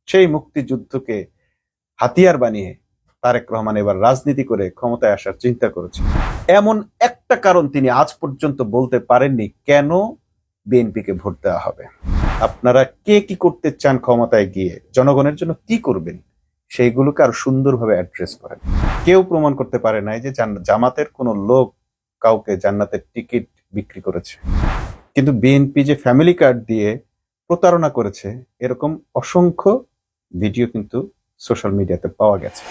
সেই মুক্তিযুদ্ধকে হাতিয়ার বানিয়ে তারেক রহমান এবার রাজনীতি করে ক্ষমতায় আসার চিন্তা করেছে। এমন একটা কারণ তিনি আজ পর্যন্ত বলতে পারেননি কেন বিএনপিকে ভোট দেওয়া হবে। আপনারা কে কি করতে চান ক্ষমতায় গিয়ে, জনগণের জন্য কি করবেন, সেইগুলোকে আরো সুন্দরভাবে অ্যাড্রেস করেন। কেউ প্রমাণ করতে পারে নাই যে জামাতের কোনো লোক কাউকে জান্নাতের টিকিট বিক্রি করেছে, কিন্তু বিএনপি যে ফ্যামিলি কার্ড দিয়ে প্রতারণা করেছে এরকম অসংখ্য ভিডিও কিন্তু সোশ্যাল মিডিয়াতে পাওয়া গেছে।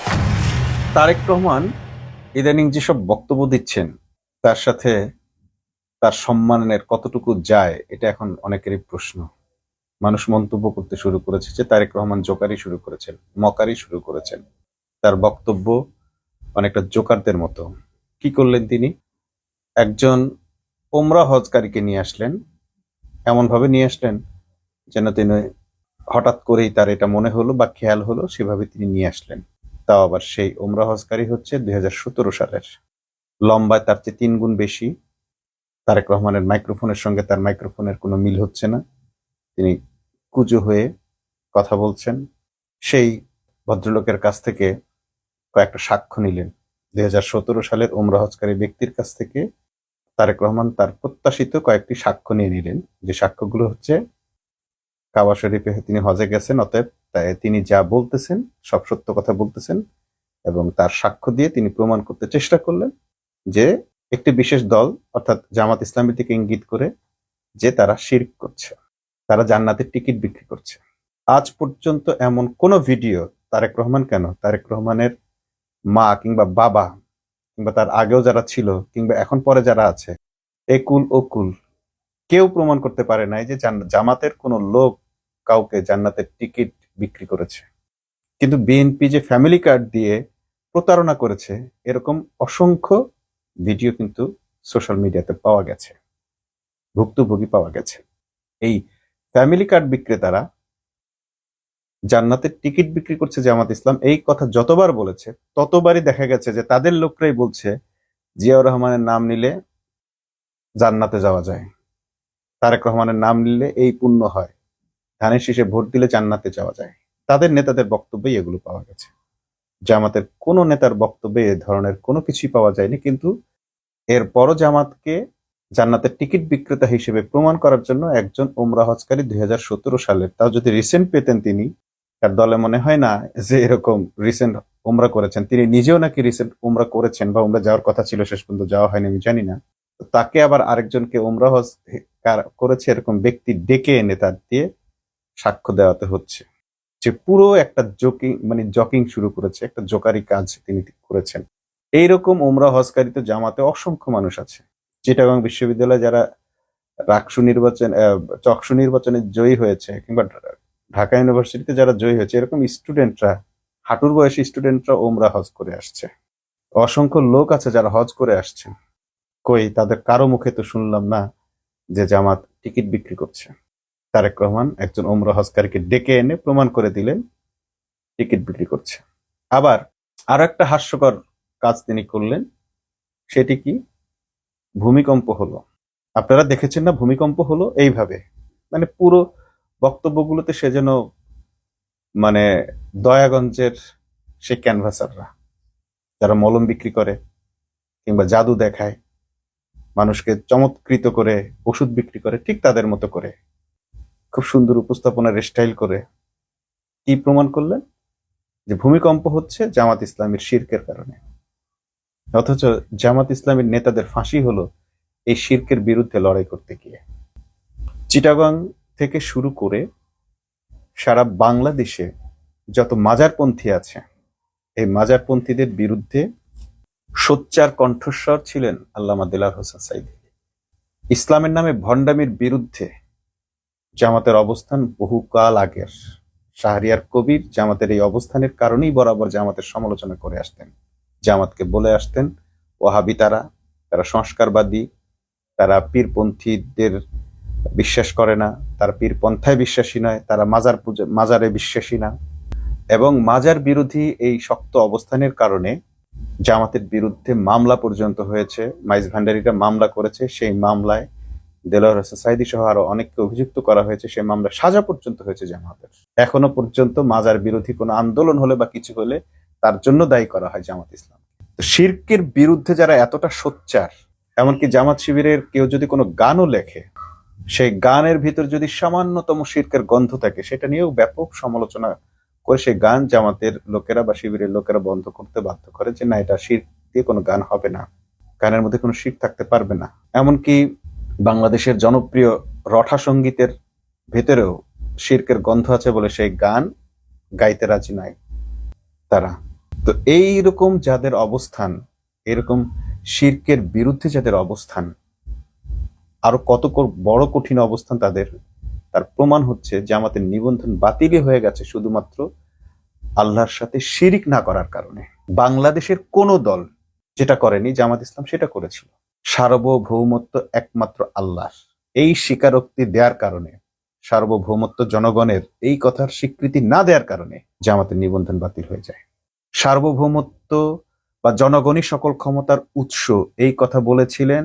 তারেক রহমান ইদানিং যেসব বক্তব্য দিচ্ছেন তার সাথে তার সম্মানের কতটুকু যায় এটা এখন অনেকেরই প্রশ্ন। মানুষ মন্তব্য করতে শুরু করেছে যে তারেক রহমান জোকারি শুরু করেছেন, মকারি শুরু করেছেন। তার বক্তব্য অনেকটা জোকারদের মতো। কি করলেন তিনি? একজন ওমরা হজকারীকে নিয়ে আসলেন, এমন ভাবে নিয়ে আসলেন যেন তিনি হঠাৎ করেই তার এটা মনে হলো বা খেয়াল হলো, সেভাবে তিনি নিয়ে আসলেন। তাও আবার সেই ওমরা হজকারী হচ্ছে 2017 সালের, লম্বায় তার চেয়ে 3 গুণ বেশি। তারেক রহমানের মাইক্রোফোনের সঙ্গে তার মাইক্রোফোনের কোনো মিল হচ্ছে না, তিনি কুজো হয়ে কথা বলছেন। সেই ভদ্রলোকের কাছ থেকে কয়েকটা সাক্ষ্য নিলেন। 2017 সালের ওমরা হজকারী ব্যক্তির কাছ থেকে তারেক রহমান তার প্রত্যাশিত কয়েকটি সাক্ষ্য নিয়ে নিলেন, যে সাক্ষ্যগুলো হচ্ছে কাবা শরীফে তিনি হজে গেছেন, অতএব তিনি যা বলতেছেন সব সত্য কথা বলতেছেন। এবং তার সাক্ষ্য দিয়ে তিনি প্রমাণ করতে চেষ্টা করলেন যে একটি বিশেষ দল অর্থাৎ জামাত ইসলামের দিকে ইঙ্গিত করে যে তারা শিরক করছে, তারা জান্নাতের টিকিট বিক্রি করছে। আজ পর্যন্ত এমন কোন ভিডিও তারেক রহমান কেন, তারেক রহমানের মা কিংবা বাবা কিংবা তার আগেও যারা ছিল কিংবা এখন পরে যারা আছে, একুল ওকুল কেউ প্রমাণ করতে পারে নাই যে জামাতের কোনো লোক কাউকে জান্নাতের টিকিট বিক্রি করেছে। কিন্তু বিএনপি যে ফ্যামিলি কার্ড দিয়ে প্রতারণা করেছে এরকম অসংখ্য ভিডিও কিন্তু সোশ্যাল মিডিয়াতে পাওয়া গেছে, ভুক্তভোগী পাওয়া গেছে। এই ফ্যামিলি কার্ড বিক্রেতারা জান্নাতের টিকিট বিক্রি করছে জামাত ইসলাম, এই কথা যতবার বলেছে ততবারই দেখা গেছে যে তাদের লোকরাই বলছে জিয়াউর রহমানের নাম নিলে জান্নাতে যাওয়া যায়, তারেক রহমানের নাম নিলে এই পুণ্য হয়, ধানের শীষে ভোট দিলে জান্নাতে যাওয়া যায়। তাদের নেতাদের বক্তব্যেই এগুলো পাওয়া গেছে। জামাতের কোনো নেতার বক্তব্যে এ ধরনের কোনো কিছুই পাওয়া যায়নি। কিন্তু এরপরও জামাতকে জান্নাতের টিকিট বিক্রেতা হিসেবে প্রমাণ করার জন্য একজন ওমরা হজকারী 2017 সালের, তাও যদি রিসেন্ট পেতেন তিনি, তার দলে মনে হয় না যে এরকম রিসেন্ট ওমরা করেছেন। তিনি নিজেও নাকি রিসেন্ট ওমরা করেছেন বা ওমরা যাওয়ার কথা ছিল, শেষ পর্যন্ত যাওয়া হয়নি, আমি জানি না। তাকে আবার আরেকজনকে ওমরা হজ করেছে এরকম ব্যক্তি ডেকে এনে তার দিয়ে সাক্ষ্য দেওয়াতে হচ্ছে যে পুরো একটা জকিং শুরু করেছে, একটা জোকারি কাজ তিনি করেছেন। এইরকম ওমরা হজকারীতে জামাতে অসংখ্য মানুষ আছে। চিটাগাং বিশ্ববিদ্যালয়ে যারা চকসু নির্বাচনে জয়ী হয়েছে কিংবা ঢাকা ইউনিভার্সিটিতে যারা জয়ী হয়েছে, এরকম স্টুডেন্টরা, হাঁটুর বয়সী স্টুডেন্টরা ওমরা হজ করে আসছে। অসংখ্য লোক আছে যারা হজ করে আসছেন, কই তাদের কারো মুখে তো শুনলাম না যে জামাত টিকিট বিক্রি করছে। তারেক রহমান একজন ওমরা হজকারীকে ডেকে এনে প্রমাণ করে দিলেন টিকিট বিক্রি করছে। আবার আরো একটা হাস্যকর কাজ তিনি করলেন, সেটি কি? ভূমিকম্প হলো। আপনারা দেখেছেন না ভূমিকম্প হলো এইভাবে, পুরো বক্তব্যগুলোতে সে যেন দয়াগঞ্জের সেই ক্যানভাসাররা যারা মলম বিক্রি করে কিংবা জাদু দেখায়, মানুষকে চমৎকৃত করে ওষুধ বিক্রি করে, ঠিক তাদের মতো করে খুব সুন্দর উপস্থাপনার স্টাইল করে কি প্রমাণ করলেন যে ভূমিকম্প হচ্ছে জামাত ইসলামের শিরকের কারণে। অথচ জামাত ইসলামের নেতাদের ফাঁসি হলো এই শিরকের বিরুদ্ধে লড়াই করতে গিয়ে। চিটাগাং থেকে শুরু করে সারা বাংলাদেশে যত মাজারপন্থী আছে, এই মাজারপন্থীদের বিরুদ্ধে সোচ্চার কণ্ঠস্বর ছিলেন আল্লামা দেলাওয়ার হোসেন সাঈদী। ইসলামের নামে ভণ্ডামির বিরুদ্ধে জামাতের অবস্থান বহুকাল আগের। শাহরিয়ার কবির জামাতের এই অবস্থানের কারণেই বরাবর জামাতের সমালোচনা করে আসতেন। জামাতকে বলে আসতেন ওয়াহাবি, তারা সংস্কারবাদী, তারা পীরপন্থীদের বিশ্বাস করে না, তারা পীরপন্থায় বিশ্বাসী নয়, তারা মাজারে বিশ্বাসী না। এবং মাজার বিরোধী এই শক্ত অবস্থানের কারণে জামাতের বিরুদ্ধে মামলা পর্যন্ত হয়েছে। মাইজ ভান্ডারীরা মামলা করেছে, সেই মামলায় দেলোয়ার হোসেন সাঈদী সহ আরো অনেককে অভিযুক্ত করা হয়েছে, সে মামলা সাজা পর্যন্ত হয়েছে জামাতের। এখনো পর্যন্ত মাজার বিরোধী কোনো আন্দোলন হলে বা কিছু হলে তার জন্য দায়ী করা হয় জামাত ইসলাম। তো শিরকের বিরুদ্ধে যারা এতটা সোচ্চার, এমনকি জামাত শিবিরের কেউ যদি কোনো গানও লেখে, সেই গানের ভিতর যদি সামান্যতম শিরকের গন্ধ থাকে, সেটা নিয়েও ব্যাপক সমালোচনা করে সেই গান জামাতের লোকেরা বা শিবিরের লোকেরা বন্ধ করতে বাধ্য করে, যে না, এটা শিরক দিয়ে কোনো গান হবে না, গানের মধ্যে কোনো শিরক থাকতে পারবে না। এমনকি বাংলাদেশের জনপ্রিয় রঠা সঙ্গীতের ভেতরেও শিরকের গন্ধ আছে বলে সেই গান গাইতে রাজি নয় তারা। তো এইরকম যাদের অবস্থান, এরকম শিরকের বিরুদ্ধে যাদের অবস্থান, আরো কত বড় কঠিন অবস্থান তাদের, তার প্রমাণ হচ্ছে জামাতের নিবন্ধন বাতিলই হয়ে গেছে শুধুমাত্র আল্লাহর সাথে শিরিক না করার কারণে। বাংলাদেশের কোন দল যেটা করেনি, জামাত ইসলাম সেটা করেছিল। সার্বভৌমত্ব একমাত্র আল্লাহর, এই স্বীকারোক্তি দেওয়ার কারণে, সার্বভৌমত্ব জনগণের এই কথার স্বীকৃতি না দেওয়ার কারণে জামাতের নিবন্ধন বাতিল হয়ে যায়। সার্বভৌমত্ব বা জনগণই সকল ক্ষমতার উৎস, এই কথা বলেছিলেন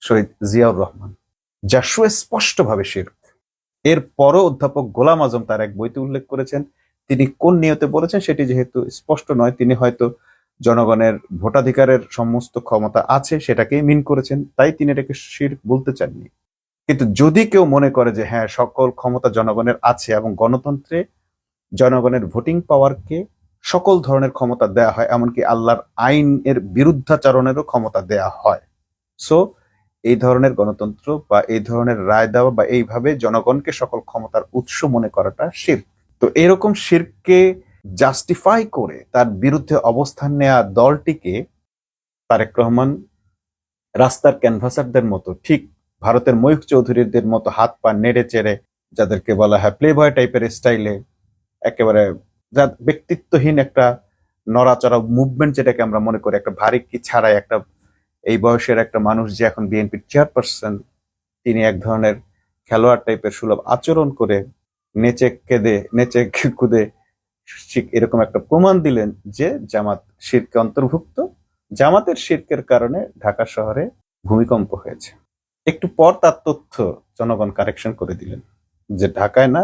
শহীদ জিয়াউর রহমান, যা সুস্পষ্টভাবে শিরক। এরপরও অধ্যাপক গোলাম আজম তার এক বইতে উল্লেখ করেছেন, তিনি কোন নিয়তে বলেছেন সেটি যেহেতু স্পষ্ট নয়, তিনি হয়তো জনগণের ভোটাধিকারের সমস্ত ক্ষমতা আছে সেটাকেই মিন করেছেন, তাই তিনি এটাকে শিরক বলতে চাননি। কিন্তু যদি কেউ মনে করে যে হ্যাঁ, সকল ক্ষমতা জনগণের আছে এবং গণতন্ত্রে জনগণের ভোটিং পাওয়ারকে সকল ধরনের ক্ষমতা দেয়া হয়, এমনকি আল্লাহর আইনের বিরুদ্ধাচরণেরও ক্ষমতা দেয়া হয়, সো এই ধরনের গণতন্ত্র বা এই ধরনের রায় দেওয়া বা এইভাবে জনগণকে সকল ক্ষমতার উৎস মনে করাটা শিরক। তো এরকম শিরককে জাস্টিফাই করে তার বিরুদ্ধে অবস্থান নেওয়া দলটিকে তারেক রহমান রাস্তার ক্যানভাসারদের মতো, ঠিক ভারতের ময়ূখ চৌধুরীদের মতো হাত পা নেড়ে চেড়ে, যাদেরকে বলা হয় প্লে বয় টাইপের স্টাইলে, একেবারে যা ব্যক্তিত্বহীন একটা নড়াচড়া মুভমেন্ট, যেটাকে আমরা মনে করি একটা ভারী কি ছাড়াই একটা, এই বয়সের একটা মানুষ যে এখন বিএনপির চেয়ারপারসন, তিনি এক ধরনের খেলোয়াড় টাইপের সুলভ আচরণ করে নেচে কুদে এরকম একটা প্রমাণ দিলেন যে জামাত শিরকে অন্তর্ভুক্ত। জামাতের শিরকের কারণে ঢাকা শহরে ভূমিকম্প হয়েছে। একটু পর তার তথ্য জনগণ কারেকশন করে দিলেন যে ঢাকায় না,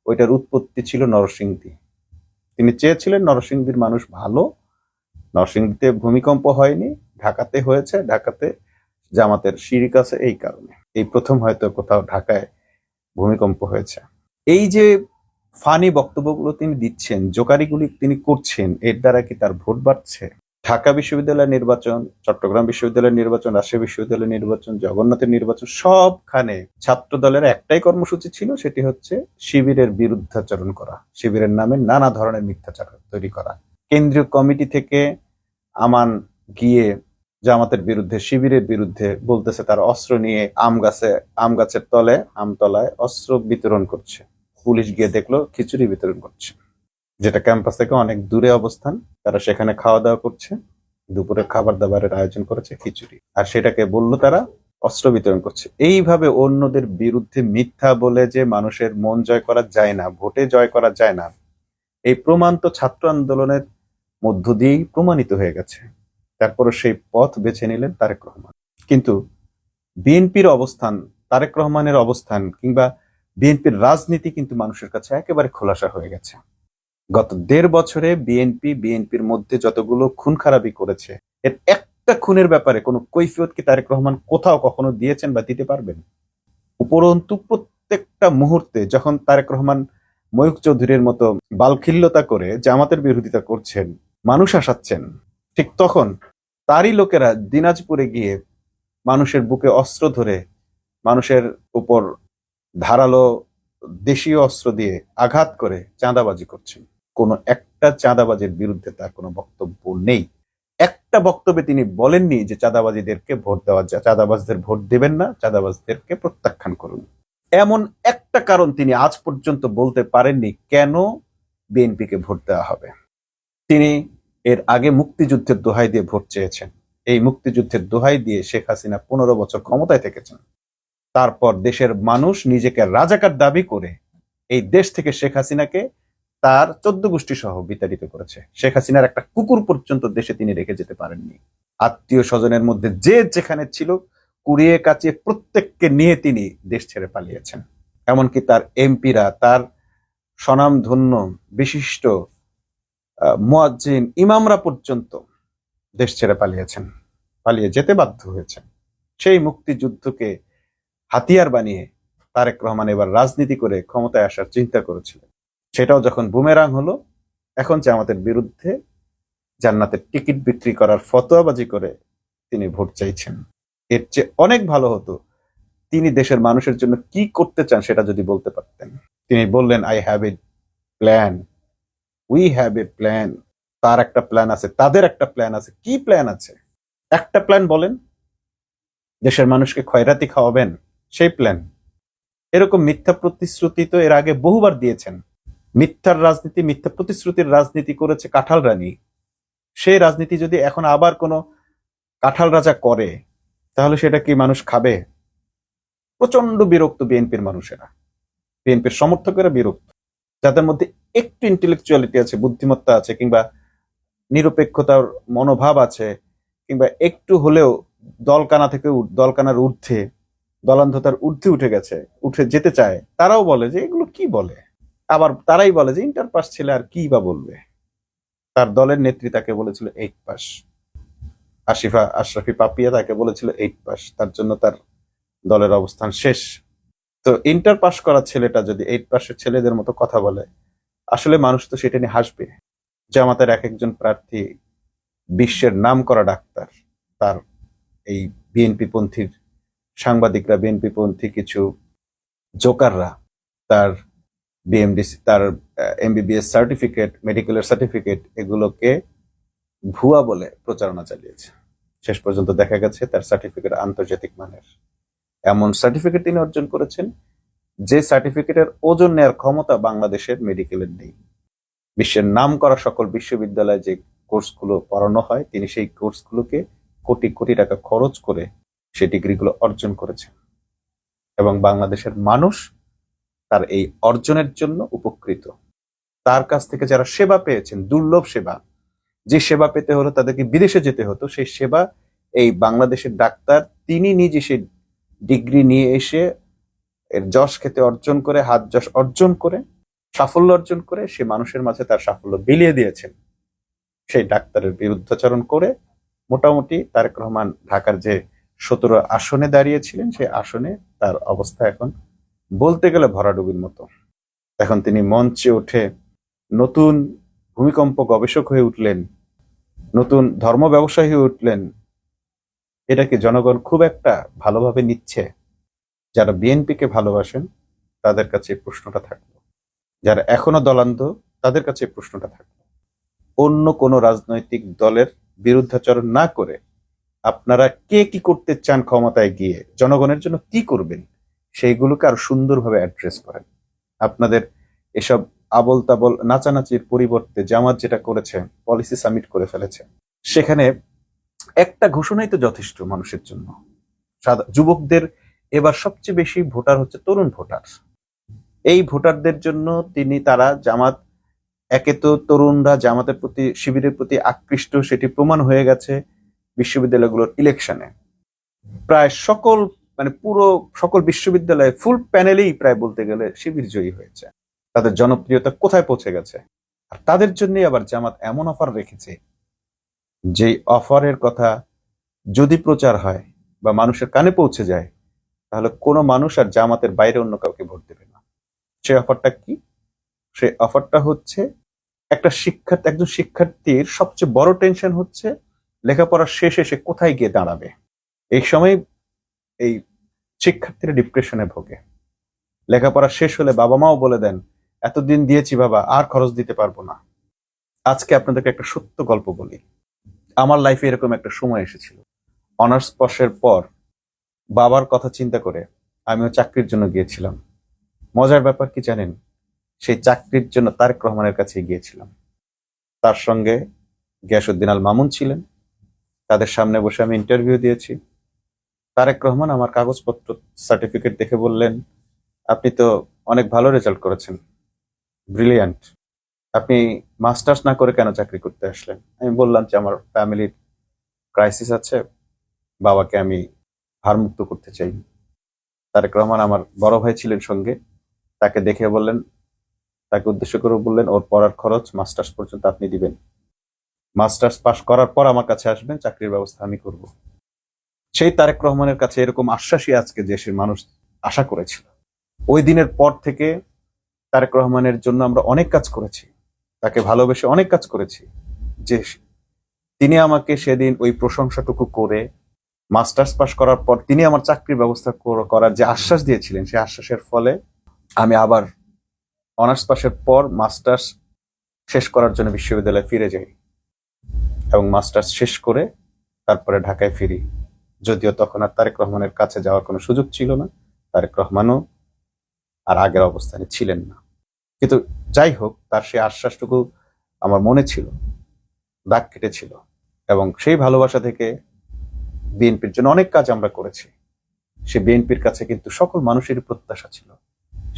ওইটার উৎপত্তি ছিল নরসিংদী। তিনি চেয়েছিলেন নরসিংদীর মানুষ ভালো, নরসিংদীতে ভূমিকম্প হয়নি, ঢাকাতে হয়েছে, ঢাকাতে জামাতের শিরিক আছে, এই কারণে এই প্রথম হয়তো কোথাও ঢাকায় ভূমিকম্প হয়েছে। এই যে ফানি বক্তব্যগুলো তিনি দিচ্ছেন, জোকারিগুলি তিনি করছেন, এর দ্বারা কি তার ভোট বাড়ছে? ঢাকা বিশ্ববিদ্যালয়ের নির্বাচন, চট্টগ্রাম বিশ্ববিদ্যালয়ের নির্বাচন, রাজশাহী বিশ্ববিদ্যালয়ের নির্বাচন, জগন্নাথের নির্বাচন, সবখানে ছাত্র দলের একটাই কর্মসূচি ছিল, সেটি হচ্ছে শিবিরের বিরুদ্ধাচরণ করা, শিবিরের নামে নানা ধরনের মিথ্যাচার তৈরি করা। কেন্দ্রীয় কমিটি থেকে আমান গিয়ে জামাতের বিরুদ্ধে, শিবিরের বিরুদ্ধে বলতেছে তারা অস্ত্র নিয়ে আম গাছের তলে, আমতলায় অস্ত্র বিতরণ করছে। পুলিশ গিয়ে দেখলো খিচুড়ি বিতরণ করছে, যেটা ক্যাম্পাস থেকে অনেক দূরে অবস্থান। তারা সেখানে খাওয়া দাওয়া করছে, দুপুরে খাবার দাবারের আয়োজন করেছে খিচুড়ি, আর সেটাকে বললো তারা অস্ত্র বিতরণ করছে। এইভাবে অন্যদের বিরুদ্ধে মিথ্যা বলে যে মানুষের মন জয় করা যায় না, ভোটে জয় করা যায় না, এই প্রমাণ তো ছাত্র আন্দোলনের মধ্য দিয়েই প্রমাণিত হয়ে গেছে। তারপরে সেই পথ বেছে নিলেন তারেক রহমান। কিন্তু বিএনপির অবস্থান, তারেক রহমানের অবস্থান কিংবা বিএনপির রাজনীতি কিন্তু মানুষের কাছে একেবারে খোলাসা হয়ে গেছে। গত 1.5 বছরে বিএনপির মধ্যে যতগুলো খুন খারাপি করেছে, এর একটা খুনের ব্যাপারে কোনো কৈফিয়ত কি তারেক রহমান কোথাও কখনো দিয়েছেন বা দিতে পারবেন? উপরন্তু প্রত্যেকটা মুহূর্তে যখন তারেক রহমান ময়ূখ চৌধুরীর মতো বালখিল্যতা করে জামাতের বিরোধিতা করছেন, মানুষ আসাচ্ছেন, ঠিক তখন তারই লোকেরা দিনাজপুরে গিয়ে মানুষের বুকে অস্ত্র ধরে মানুষের উপর ধারালো দেশীয় অস্ত্র দিয়ে আঘাত করে চাঁদাবাজি করছেন। কোনো একটা চাঁদাবাজির বিরুদ্ধে তার কোনো বক্তব্য নেই। একটা বক্তব্যে তিনি বলেননি যে চাঁদাবাজিদেরকে ভোট দেওয়া যায়, চাঁদাবাজদের ভোট দেবেন না, চাঁদাবাজদেরকে প্রত্যাখ্যান করুন। এমন একটা কারণ তিনি আজ পর্যন্ত বলতে পারেননি কেন বিএনপিকে ভোট দেওয়া হবে। তিনি এর আগে মুক্তিযুদ্ধের দোহাই দিয়ে ভোট চেয়েছেন। এই মুক্তিযুদ্ধের দোহাই দিয়ে শেখ হাসিনা 15 বছর ক্ষমতায় থেকেছেন। তারপর দেশের মানুষ নিজেকে রাজাকার দাবি করে এই দেশ থেকে শেখ হাসিনাকে তার 14 গোষ্ঠী সহ বিতাড়িত করেছে। শেখ হাসিনার একটা কুকুর পর্যন্ত দেশে তিনি রেখে যেতে পারেননি। আত্মীয় স্বজনের মধ্যে যে যেখানে ছিল কুড়িয়ে কাচিয়ে প্রত্যেককে নিয়ে তিনি দেশ ছেড়ে পালিয়েছেন। এমনকি তার এমপিরা, তার স্বনামধন্য বিশিষ্ট মুয়াজ্জিন ইমামরা পর্যন্ত দেশ ছেড়ে পালিয়েছেন, পালিয়ে যেতে বাধ্য হয়েছেন। সেই মুক্তিযুদ্ধকে হাতিয়ার বানিয়ে তারেক রহমান এবার রাজনীতি করে ক্ষমতায় আসার চিন্তা করেছিলেন। সেটাও যখন বুমেরাং হলো, এখন জামাতের বিরুদ্ধে জান্নাতের টিকিট বিক্রি করার ফতোয়াবাজি করে তিনি ভোট চাইছেন। এর চেয়ে অনেক ভালো হতো তিনি দেশের মানুষের জন্য কি করতে চান সেটা যদি বলতে পারতেন। তিনি বললেন, I have a plan, we have a plan. তার একটা প্ল্যান আছে, তাদের একটা প্ল্যান আছে। কি প্ল্যান আছে? একটা প্ল্যান বলেন। দেশের মানুষকে খয়রাতি খাওয়াবেন, সেই প্ল্যান? এরকম মিথ্যা প্রতিশ্রুতি তো এর আগে বহুবার দিয়েছেন। মিথ্যার রাজনীতি, মিথ্যা প্রতিশ্রুতির রাজনীতি করেছে কাঁঠাল রানী। সেই রাজনীতি যদি এখন আবার কোনো কাঁঠাল রাজা করে, তাহলে সেটা কি মানুষ খাবে? প্রচন্ড বিরক্ত বিএনপির মানুষেরা, বিএনপির সমর্থকেরা বিরক্ত। যাদের মধ্যে একটু ইন্টেলেকচুয়ালিটি আছে, বুদ্ধিমত্তা আছে, কিংবা নিরপেক্ষতার মনোভাব আছে, কিংবা একটু হলেও দলকানার ঊর্ধ্বে, দলান্ধতার ঊর্ধ্বে উঠে গেছে, উঠে যেতে চায়, তারাও বলে যে এগুলো কি বলে। আবার তারাই বলে যে ইন্টার পাস ছেলে আর কি বা বলবে। তার দলের নেত্রী তাকে বলেছিল 8 পাস, আশরাফি পাপিয়া তাকে বলেছিল 8 পাস, তার জন্য তার দলের অবস্থান শেষ। তো ইন্টার পাস করা ছেলেটা যদি 8 পাসের ছেলেদের মতো কথা বলে, আসলে মানুষ তো সেটা নিয়ে হাসবে। জামাতের এক একজন প্রার্থী বিশ্বের নাম করা ডাক্তার, তার এই বিএনপি পন্থীর সাংবাদিকরা, বিএনপি পন্থী কিছু জোকাররা তার তার এমবিবিএস সার্টিফিকেট, মেডিকেলের সার্টিফিকেট, এগুলোকে ভুয়া বলে প্রচারণা চালিয়েছে। শেষ পর্যন্ত দেখা গেছে তার সার্টিফিকেট আন্তর্জাতিক মানের। এমন সার্টিফিকেট তিনি অর্জন করেছেন যে সার্টিফিকেটের ওজন নেওয়ার ক্ষমতা বাংলাদেশের মেডিকেলের নেই। বিশ্বের নাম করা সকল বিশ্ববিদ্যালয়ে যে কোর্সগুলো পড়ানো হয়, তিনি সেই কোর্সগুলোকে কোটি কোটি টাকা খরচ করে সেই ডিগ্রিগুলো অর্জন করেছেন। এবং বাংলাদেশের মানুষ তার এই অর্জনের জন্য উপকৃত। তার কাছ থেকে যারা সেবা পেয়েছেন, দুর্লভ সেবা, যে সেবা পেতে হলো তাদেরকে বিদেশে যেতে হতো, সেই সেবা এই বাংলাদেশের ডাক্তার তিনি নিজে সেই ডিগ্রি নিয়ে এসে এর যশ খেতে অর্জন করে, হাত যশ অর্জন করে, সাফল্য অর্জন করে সে মানুষের মাঝে তার সাফল্য বিলিয়ে দিয়েছেন। সেই ডাক্তারের বিরুদ্ধাচরণ করে মোটামুটি তারেক রহমান ঢাকার যে 17 আসনে দাঁড়িয়েছিলেন, সেই আসনে তার অবস্থা এখন বলতে গেলে ভরাডুবির মতো। এখন তিনি মঞ্চে উঠে নতুন ভূমিকম্প গবেষক হয়ে উঠলেন, নতুন ধর্ম ব্যবসায়ী হয়ে উঠলেন। এটা কি জনগণ খুব একটা ভালোভাবে নিচ্ছে? যারা বিএনপিকে ভালোবাসেন তাদের কাছে এই প্রশ্নটা থাকলো, যারা এখনো দলান্ধ তাদের কাছে এই প্রশ্নটা থাকলো। অন্য কোনো রাজনৈতিক দলের বিরুদ্ধাচরণ না করে আপনারা কে কি করতে চান, ক্ষমতায় গিয়ে জনগণের জন্য কি করবেন, সেইগুলোকে আরো সুন্দরভাবে অ্যাড্রেস করেন। আপনাদের এসব আবল তাবল নাচানাচির পরিবর্তে জামাত যেটা করেছে, পলিসি সামিট করে ফেলেছে, সেখানে একটা ঘোষণাই তো যথেষ্ট মানুষের জন্য। যুবকদের এবার সবচেয়ে বেশি ভোটার হচ্ছে তরুণ ভোটার। এই ভোটারদের জন্য তারা জামাত, একে তো তরুণরা জামাতের প্রতি, শিবিরের প্রতি আকৃষ্ট, সেটি প্রমাণ হয়ে গেছে বিশ্ববিদ্যালয়গুলোর ইলেকশনে। প্রায় সকল বিশ্ববিদ্যালয়ে ফুল প্যানেলেই প্রায় বলতে গেলে শিবির জয়ী হয়েছে। তাদের জনপ্রিয়তা কোথায় পৌঁছে গেছে। আর তাদের জন্য আবার জামাত এমন অফার রেখেছে, যে অফারের কথা যদি প্রচার হয় বা মানুষের কানে পৌঁছে যায়, তাহলে কোনো মানুষ আর জামাতের বাইরে অন্য কাউকে ভোট দেবে না। সেই অফারটা কি? সেই অফারটা হচ্ছে একজন শিক্ষার্থীর সবচেয়ে বড় টেনশন হচ্ছে লেখাপড়া শেষে সে কোথায় গিয়ে দাঁড়াবে। এই সময় এই শিক্ষার্থীরা ডিপ্রেশনে ভোগে। লেখাপড়া শেষ হলে বাবা মাও বলে দেন, এতদিন দিয়েছি বাবা, আর খরচ দিতে পারবো না। আজকে আপনাদেরকে একটা সত্য গল্প বলি। আমার লাইফে এরকম একটা সময় এসেছিল। অনার্স পাশের পর বাবার কথা চিন্তা করে আমিও চাকরির জন্য গিয়েছিলাম। মজার ব্যাপার কি জানেন? সেই চাকরির জন্য তারেক রহমানের কাছে গিয়েছিলাম। তার সঙ্গে গিয়াসউদ্দিন আল মামুন ছিলেন। তাদের সামনে বসে আমি ইন্টারভিউ দিয়েছি। তারেক রহমান আমার কাগজপত্র, সার্টিফিকেট দেখে বললেন, আপনি তো অনেক ভালো রেজাল্ট করেছেন, ব্রিলিয়ান্ট, আপনি মাস্টার্স না করে কেন চাকরি করতে আসলেন? আমি বললাম যে আমার ফ্যামিলির ক্রাইসিস আছে, বাবাকে আমি ভারমুক্ত করতে চাই। তারেক রহমান আমার বড় ভাই ছিলেন সঙ্গে, তাকে দেখে বললেন, তাকে উদ্দেশ্য করে বললেন, ওর পড়ার খরচ মাস্টার্স পর্যন্ত আপনি দিবেন, মাস্টার্স পাশ করার পর আমার কাছে আসবেন, চাকরির ব্যবস্থা আমি করব। সেই তারেক রহমানের কাছে এরকম আশ্বাসই আজকে দেশের মানুষ আশা করেছিল। ওই দিনের পর থেকে তারেক রহমানের জন্য আমরা অনেক কাজ করেছি, তাকে ভালোবেসে অনেক কাজ করেছি, যে তিনি আমাকে সেদিন ওই প্রশংসাটুকু করে মাস্টার্স পাশ করার পর তিনি আমার চাকরির ব্যবস্থা করার যে আশ্বাস দিয়েছিলেন, সেই আশ্বাসের ফলে আমি আবার অনার্স পাশের পর মাস্টার্স শেষ করার জন্য বিশ্ববিদ্যালয়ে ফিরে যাই এবং মাস্টার্স শেষ করে তারপরে ঢাকায় ফিরি। যদিও তখন আর তারেক রহমানের কাছে যাওয়ার কোনো সুযোগ ছিল না, তারেক রহমানও আর আগের অবস্থানে ছিলেন না। কিন্তু যাই হোক, তার সেই আশ্বাসটুকু আমার মনে ছিল, দাগ কেটেছিল, এবং সেই ভালোবাসা থেকে বিএনপির জন্য অনেক কাজ আমরা করেছি। সে বিএনপির কাছে কিন্তু সকল মানুষেরই প্রত্যাশা ছিল,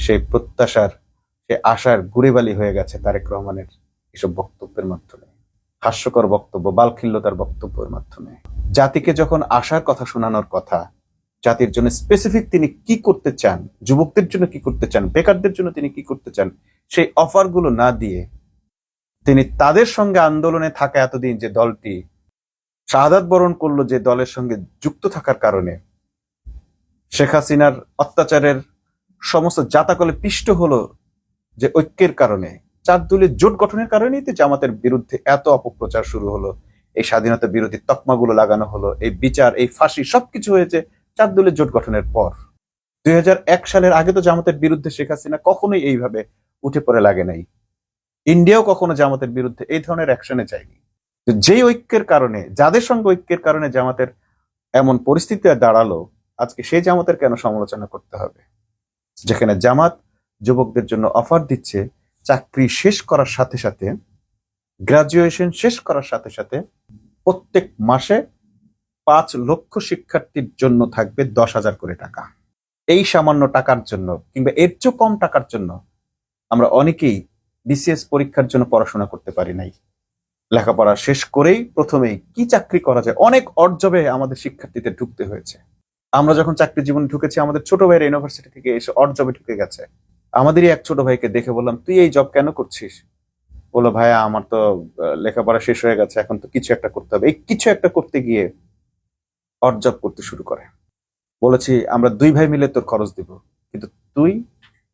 সেই প্রত্যাশার, সে আশার গুড়েবালি হয়ে গেছে তারেক রহমানের এসব বক্তব্যের মাধ্যমে, হাস্যকর বক্তব্য, বালখিল্যতার বক্তব্যের মাধ্যমে। জাতিকে যখন আশার কথা শোনানোর কথা, জাতির জন্য স্পেসিফিক তিনি কি করতে চান, যুবকদের জন্য কি করতে চান, বেকারদের জন্য তিনি কি করতে চান, সেই অফারগুলো না দিয়ে তিনি তাদের সঙ্গে আন্দোলনে থাকা এতদিন যে দলটি শাহাদাত বরণ করলো, যে দলের সঙ্গে যুক্ত থাকার কারণে শেখ হাসিনার অত্যাচারের সমস্ত জাতাকলে পিষ্ট হলো, যে ঐক্যের কারণে, 4 দলের জোট গঠনের কারণেই তো জামাতের বিরুদ্ধে এত অপপ্রচার শুরু হলো, এই স্বাধীনতা বিরোধী তকমাগুলো লাগানো হলো, এই বিচার, এই ফাঁসি সবকিছু হয়েছে 4 দলের জোট গঠনের পর। 2001 সালের আগে তো জামাতের বিরুদ্ধে শেখ হাসিনা কখনোই এইভাবে উঠে পড়ে লাগে নাই। ইন্ডিয়াও কখনো জামাতের বিরুদ্ধে এই ধরনের অ্যাকশনে যায়নি। যেই ঐক্যের কারণে, যাদের সঙ্গে ঐক্যের কারণে জামাতের এমন পরিস্থিতি দাঁড়ালো, আজকে সেই জামাতের কেন সমালোচনা করতে হবে? যেখানে জামাত যুবকদের জন্য অফার দিচ্ছে, চাকরি শেষ করার সাথে সাথে, গ্রাজুয়েশন শেষ করার সাথে সাথে প্রত্যেক মাসে 5 লক্ষ শিক্ষার্থীর জন্য থাকবে 10,000 করে টাকা। এই সামান্য টাকার জন্য, কিংবা এর চেয়ে কম টাকার জন্য আমরা অনেকেই বিসিএস পরীক্ষার জন্য পড়াশোনা করতে পারি নাই। লেখাপড়া শেষ করেই প্রথমেই কি চাকরি করা যায়, অনেক অর্জবে আমাদের শিক্ষার্থীদের ঢুকতে হয়েছে। আমরা যখন চাকরি জীবনে ঢুকেছি, আমাদের ছোট ভাইয়ের ইউনিভার্সিটি থেকে এসে অর্জবে ঢুকে গেছে। আমাদেরই এক ছোট ভাইকে দেখে বললাম, তুই এই জব কেন করছিস? বললো, ভাইয়া আমার তো লেখাপড়া শেষ হয়ে গেছে, এখন তো কিছু একটা করতে হবে। এই কিছু একটা করতে গিয়ে অর্জব করতে শুরু করে। বলেছি, আমরা 2 ভাই মিলে তোর খরচ দিব, কিন্তু তুই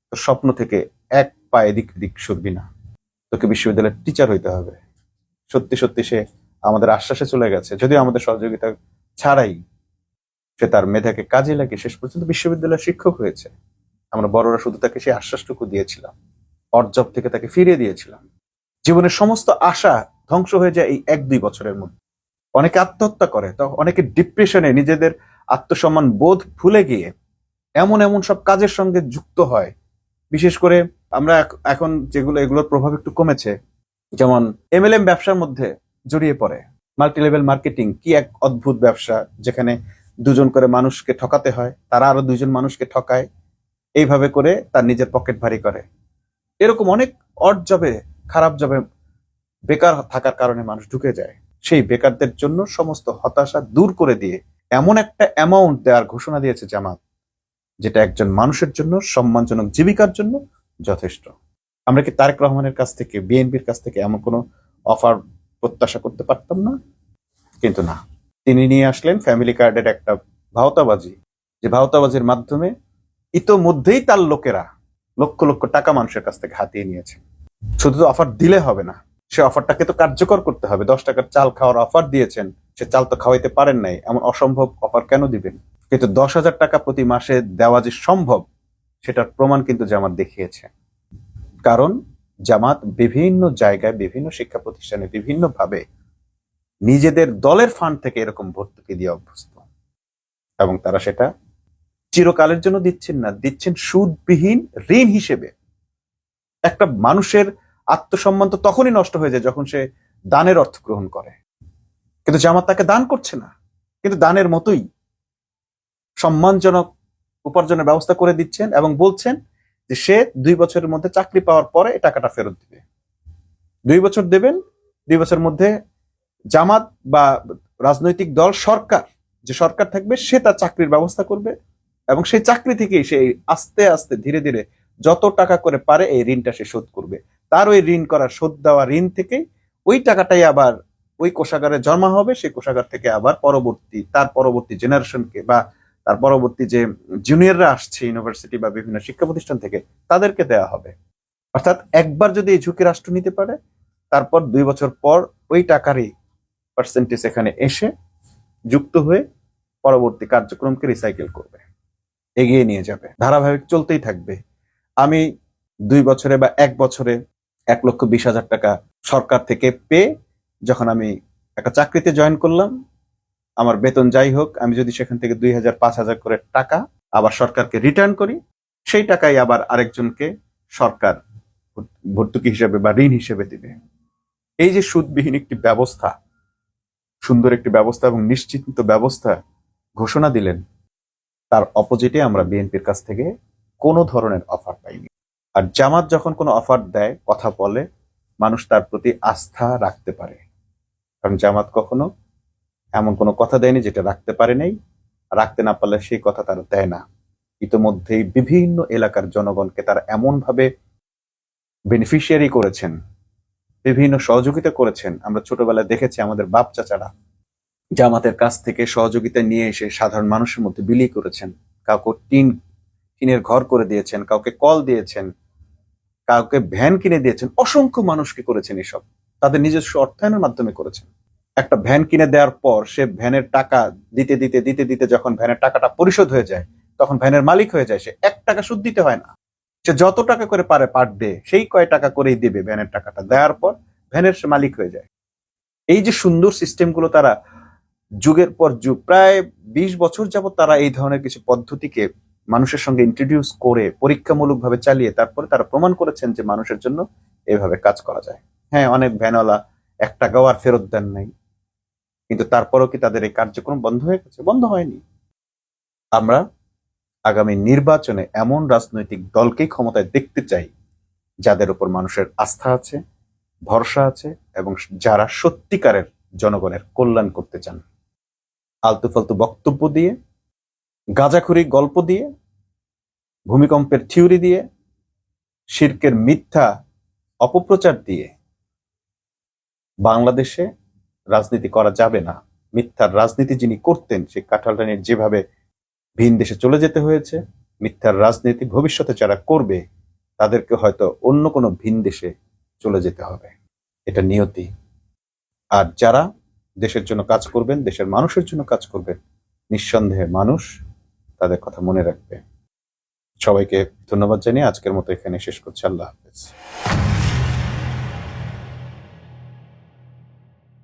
তোর স্বপ্ন থেকে এক পা এদিক এদিক সরবি না, তোকে বিশ্ববিদ্যালয়ের টিচার হইতে হবে। সত্যি সত্যি সে আমাদের আশ্বাসে চলে গেছে, যদিও আমাদের সহযোগিতা ছাড়াই সে তার মেধাকে কাজে লাগিয়ে শেষ পর্যন্ত বিশ্ববিদ্যালয়ের শিক্ষক হয়েছে। আমরা বড়রা শুধু তাকে সেই আশ্বাসটুকু দিয়েছিলাম, অর্জব থেকে তাকে ফিরিয়ে দিয়েছিলাম। জীবনের সমস্ত আশা ধ্বংস হয়ে যায় এই 1-2 বছরের মধ্যে। অনেকে আত্মহত্যা করে, তো অনেকে ডিপ্রেশনে নিজেদের আত্মসম্মান বোধ ভুলে গিয়ে এমন এমন সব কাজের সঙ্গে যুক্ত হয়। বিশেষ করে আমরা এখন যেগুলো, এগুলোর প্রভাব একটু কমেছে, যেমন MLM ব্যবসার মধ্যে জড়িয়ে পড়ে। মাল্টি লেভেল মার্কেটিং কি এক অদ্ভুত ব্যবসা, যেখানে 2 জন করে মানুষকে ঠকাতে হয়, তারা আরো 2 জন মানুষকে ঠকায়, এইভাবে করে তার নিজের পকেট ভারী করে। এরকম অনেক অড জবে, খারাপ জবে বেকার থাকার কারণে মানুষ ঢুকে যায়। সেই বেকারদের জন্য সমস্ত হতাশা দূর করে দিয়ে এমন একটা অ্যামাউন্ট দেওয়ার ঘোষণা দিয়েছে জামাত, যেটা একজন মানুষের জন্য সম্মানজনক জীবিকার জন্য যথেষ্ট। আমরা কি তারেক রহমানের কাছ থেকে, বিএনপির কাছ থেকে এমন কোনো অফার প্রত্যাশা করতে পারতাম না? কিন্তু না, তিনি নিয়ে আসলেন ফ্যামিলি কার্ডের একটা ভাওতাবাজি, যে ভাওতাবাজির মাধ্যমে ইতোমধ্যেই তার লোকেরা লক্ষ লক্ষ টাকা মানুষের কাছ থেকে হাতিয়ে নিয়েছে। শুধু তো অফার দিলে হবে না, সে অফারটাকে তো কার্যকর করতে হবে। 10 টাকার চাল খাওয়ার অফার দিয়েছেন, সে চাল তো খাওয়াইতে পারেন নাই, এমন অসম্ভব অফার কেন দিবেন? কিন্তু 10,000 টাকা প্রতি মাসে দেওয়া যে সম্ভব, সেটার প্রমাণ কিন্তু জামাত দেখিয়েছে। কারণ জামাত বিভিন্ন জায়গায়, বিভিন্ন শিক্ষা প্রতিষ্ঠানে বিভিন্ন ভাবে নিজেদের দলের ফান্ড থেকে এরকম ভর্তুকি দিয়ে অভ্যস্ত, এবং তারা সেটা চিরকালের জন্য দিচ্ছেন না, দিচ্ছেন সুদবিহীন ঋণ হিসেবে। একটা মানুষের আত্মসম্মান তো তখনই নষ্ট হয়ে যায় যখন সে দানের অর্থ গ্রহণ করে, কিন্তু জামাত তাকে দান করছে না, কিন্তু দানের মতোই সম্মানজনক উপার্জনের ব্যবস্থা করে দিচ্ছেন, এবং বলছেন যে সে 2 বছরের মধ্যে চাকরি পাওয়ার পরে এই টাকাটা ফেরত দিবে। 2 বছর দেবেন, 2 বছরের মধ্যে জামাত বা রাজনৈতিক দল, সরকার যে সরকার থাকবে সে তার চাকরির ব্যবস্থা করবে এবং সেই চাকরি থেকেই সে আস্তে আস্তে ধীরে ধীরে যত টাকা করে পারে এই ঋণটা সে শোধ করবে। তার ওই ঋণ করা শোধ দেওয়া ঋণ থেকেই ওই টাকাটাই আবার ওই কোষাগারে জমা হবে, সেই কোষাগার থেকে আবার তার পরবর্তী জেনারেশনকে বা তার পরবর্তী যে জুনিয়ররা আসছে ইউনিভার্সিটি বা বিভিন্ন শিক্ষা প্রতিষ্ঠান থেকে তাদেরকে দেওয়া হবে। অর্থাৎ একবার যদি এই ঝুঁকি রাষ্ট্র নিতে পারে, তারপর 2 বছর পর ওই টাকারই পার্সেন্টেজ এখানে এসে যুক্ত হয়ে পরবর্তী কার্যক্রমকে রিসাইকেল করবে, এগিয়ে নিয়ে যাবে, ধারাবাহিক চলতেই থাকবে। আমি 2 বছরে বা 1 বছরে 1,20,000 টাকা সরকার থেকে পেয়ে যখন আমি একটা চাকরিতে জয়েন করলাম, আমার বেতন যাই হোক, আমি যদি সেখান থেকে 2,000 5,000 করে টাকা আবার সরকারকে রিটার্ন করি, সেই টাকাই আবার আরেকজনকে সরকার ভর্তুকি হিসেবে বা ঋণ হিসেবে দিবে। এই যে সুদবিহীন একটি ব্যবস্থা, সুন্দর একটি ব্যবস্থা এবং নিশ্চিন্ত ব্যবস্থা ঘোষণা দিলেন, তার অপোজিটে আমরা বিএনপির কাছ থেকে কোনো ধরনের অফার পাইনি। আর জামাত যখন কোনো অফার দেয়, কথা বলে, মানুষ তার প্রতি আস্থা রাখতে পারে, কারণ জামাত কখনো এমন কোনো কথা দেয়নি যেটা রাখতে পারে নাই, রাখতে না পারলে সেই কথা তারা দেয় না। ইতোমধ্যেই বিভিন্ন এলাকার জনগণকে তারা এমন ভাবে বেনিফিশিয়ারি করেছেন, বিভিন্ন সহযোগিতা করেছেন। আমরা ছোটবেলায় দেখেছি আমাদের বাপ চাচারা জামাতের কাছ থেকে সহযোগিতা নিয়ে এসে সাধারণ মানুষের মধ্যে বিলিয়ে করেছেন। কাউকে টিনের ঘর করে দিয়েছেন, কাউকে কল দিয়েছেন, কাউকে ভ্যান কিনে দিয়েছেন, অসংখ্য মানুষকে করেছেন এসব, তাদের নিজস্ব অর্থায়নের মাধ্যমে করেছেন। একটা ভ্যান কিনে দেওয়ার পর সে ভ্যানের টাকা দিতে দিতে দিতে দিতে যখন ভ্যানের টাকাটা পরিশোধ হয়ে যায়, তখন ভ্যানের মালিক হয়ে যায়। সে 1 টাকা সুদ দিতে হয় না, সে যত টাকা করে পারে পার ডে সেই কয় টাকা করেই দেবে। ভ্যানের টাকাটা দেওয়ার পর ভ্যানের সে মালিক হয়ে যায়। এই যে সুন্দর সিস্টেমগুলো তারা যুগের পর যুগ, প্রায় 20 বছর যাবত তারা এই ধরনের কিছু পদ্ধতিকে মানুষের সঙ্গে ইন্ট্রোডিউস করে পরীক্ষামূলকভাবে চালিয়ে তারপরে তারা প্রমাণ করেছেন যে মানুষের জন্য এভাবে কাজ করা যায়। হ্যাঁ, অনেক ভ্যানওয়ালা 1 টাকাও আর ফেরত দেন নাই, কিন্তু তারপরও কি তাদের এই কার্যক্রম বন্ধ হয়ে গেছে? বন্ধ হয়নি। আমরা আগামী নির্বাচনে এমন রাজনৈতিক দলকেই ক্ষমতায় দেখতে চাই যাদের উপর মানুষের আস্থা আছে, ভরসা আছে এবং যারা সত্যিকারের জনগণের কল্যাণ করতে চান। আলতু ফালতু বক্তব্য দিয়ে, গাঁজাখুরি গল্প দিয়ে, ভূমিকম্পের থিওরি দিয়ে, শিরকের মিথ্যা অপপ্রচার দিয়ে বাংলাদেশে রাজনীতি করা যাবে না। মিথ্যার রাজনীতি যিনি করতেন, সেই কাঁঠালটানির যেভাবে ভিন দেশে চলে যেতে হয়েছে, মিথ্যার রাজনীতি ভবিষ্যতে যারা করবে তাদেরকে হয়তো অন্য কোনো ভিন দেশে চলে যেতে হবে। এটা নিয়তি। আর যারা দেশের জন্য কাজ করবেন, দেশের মানুষের জন্য কাজ করবেন, নিঃসন্দেহে মানুষ তাদের কথা মনে রাখবে। সবাইকে ধন্যবাদ জানিয়ে আজকের মতো এখানে শেষ করছি। আল্লাহ হাফেজ।